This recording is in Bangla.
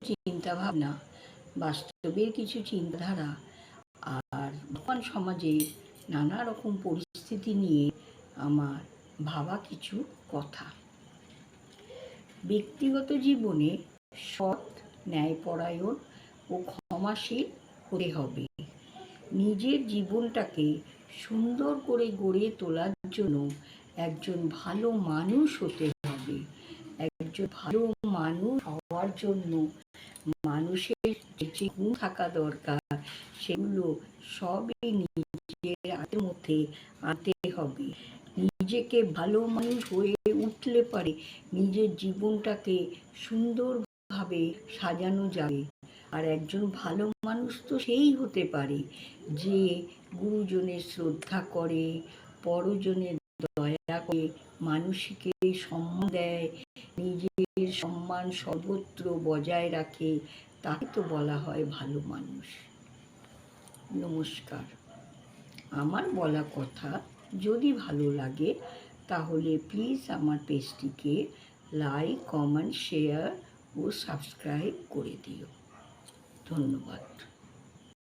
চিন্তাভাবনা, বাস্তবের কিছু চিন্তাধারা আর বর্তমান সমাজে নানা রকম পরিস্থিতি নিয়ে আমার ভাবা কিছু কথা। ব্যক্তিগত জীবনে সৎ, ন্যায়পরায়ণ ও ক্ষমাশীল হতে হবে। নিজের জীবনটাকে সুন্দর করে গড়ে তোলার জন্য একজন ভালো মানুষ হতে হবে। একজন ভালো মানুষ হওয়ার জন্য মানুষের যে গুণ থাকা দরকার সেগুলো সবই নিজের হাতের মধ্যে আনতে হবে। নিজেকে ভালো মানুষ হয়ে উঠলে পারে নিজের জীবনটাকে সুন্দরভাবে সাজানো যাবে। আর একজন ভালো মানুষ তো সেই হতে পারে যে গুরুজনের শ্রদ্ধা করে, পরজনের দয়া করে, মানুষকে সম্মান দেয়, নিজের সম্মান সর্বত্র বজায় রাখে, তাকে তো বলা হয় ভালো মানুষ। নমস্কার। আমার বলা কথা যদি ভালো লাগে তাহলে প্লিজ আমার পেজটিকে লাইক, কমেন্ট, শেয়ার ও সাবস্ক্রাইব করে দিও। ধন্যবাদ।